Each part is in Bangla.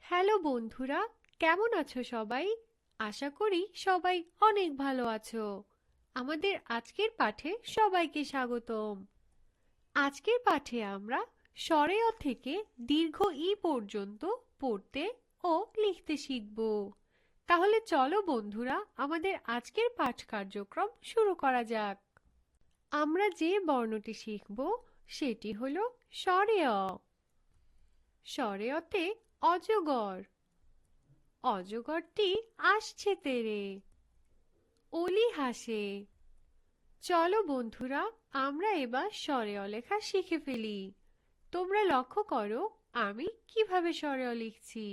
হ্যালো বন্ধুরা, কেমন আছো সবাই? আশা করি সবাই অনেক ভালো আছো। আমাদের আজকের পাঠে সবাইকে স্বাগতম। আজকের পাঠে আমরা স্বরে অ থেকে দীর্ঘ ই পর্যন্ত পড়তে ও লিখতে শিখব। তাহলে চলো বন্ধুরা, আমাদের আজকের পাঠ কার্যক্রম শুরু করা যাক। আমরা যে বর্ণটি শিখব সেটি হলো স্বরে অ। স্বরে অতে অজগর। অজগরটি আসছে তেরে। অলি হাসে। চলো বন্ধুরা, আমরা এবার স্বরে অ লেখা শিখে ফেলি। তোমরা লক্ষ্য করো আমি কিভাবে স্বরে অ লিখছি।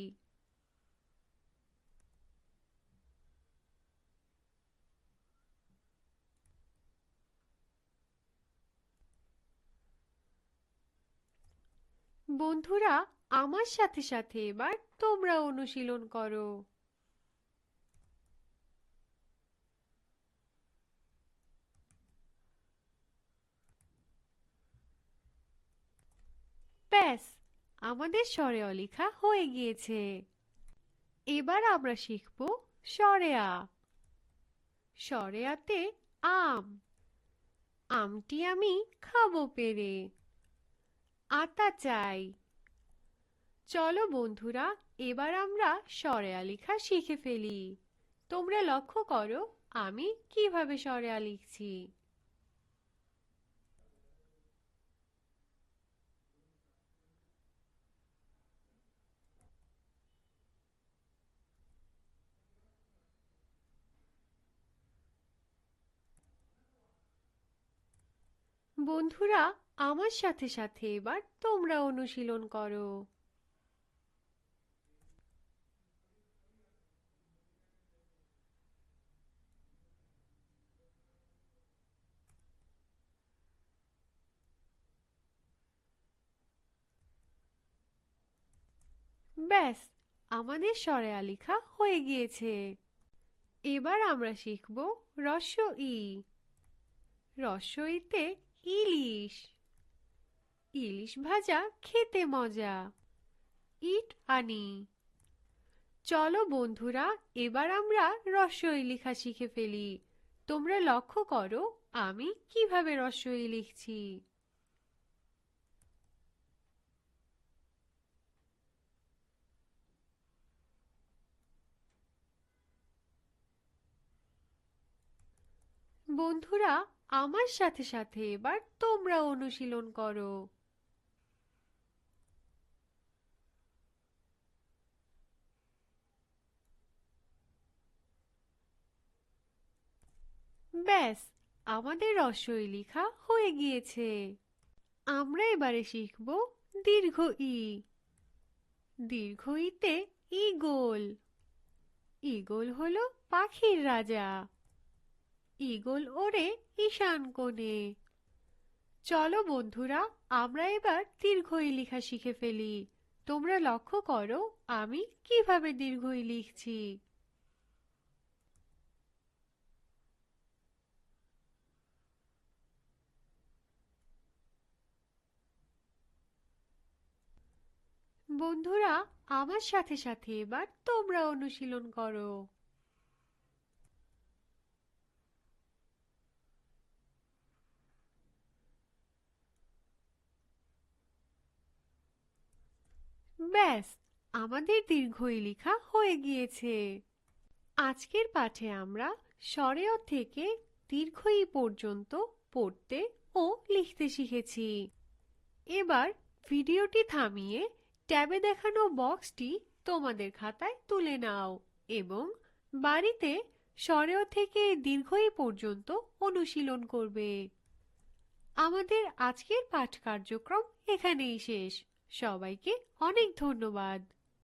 বন্ধুরা, আমার সাথে সাথে এবার তোমরা অনুশীলন করো। ব্যাস, আমাদের স্বরে অ লেখা হয়ে গিয়েছে। এবার আমরা শিখব স্বরে আ। স্বরে আতে আম। আমটি আমি খাবো পেরে। আতা চাই। চলো বন্ধুরা, এবার আমরা স্বরে আ লেখা শিখে ফেলি। তোমরা লক্ষ্য করো আমি কিভাবে স্বরে আ লিখছি। বন্ধুরা, আমার সাথে সাথে এবার তোমরা অনুশীলন করো। ব্যাস, আমাদের স্বরে আ লেখা হয়ে গিয়েছে। এবার আমরা শিখব রস্ব ই। রস্ব ইতে ইলিশ। ইলিশ ভাজা খেতে মজা। ইট আনি। চলো বন্ধুরা, এবার আমরা রস্ব ই লেখা শিখে ফেলি। তোমরা লক্ষ্য করো আমি কিভাবে রস্ব ই লিখছি। বন্ধুরা, আমার সাথে সাথে এবার তোমরা অনুশীলন করো। ব্যাস, আমাদের রস্ব ই লেখা হয়ে গিয়েছে। আমরা এবারে শিখব দীর্ঘ ই। দীর্ঘ ইতে ঈগল। ঈগল হলো পাখির রাজা। ঈগল ওড়ে ঈশান কোণে। চলো বন্ধুরা, আমরা এবার দীর্ঘ ই লেখা শিখে ফেলি। তোমরা লক্ষ্য করো আমি কিভাবে দীর্ঘ ই লিখছি। বন্ধুরা, আমার সাথে সাথে এবার তোমরা অনুশীলন করো। ব্যাস, আমাদের দীর্ঘ ই লেখা হয়ে গিয়েছে। আজকের পাঠে আমরা স্বরে অ থেকে দীর্ঘ ই পর্যন্ত পড়তে ও লিখতে শিখেছি। এবার ভিডিওটি থামিয়ে ট্যাবে দেখানো বক্সটি তোমাদের খাতায় তুলে নাও এবং বাড়িতে স্বরে অ থেকে দীর্ঘ ই পর্যন্ত অনুশীলন করবে। আমাদের আজকের পাঠ কার্যক্রম এখানেই শেষ। সবাইকে অনেক ধন্যবাদ।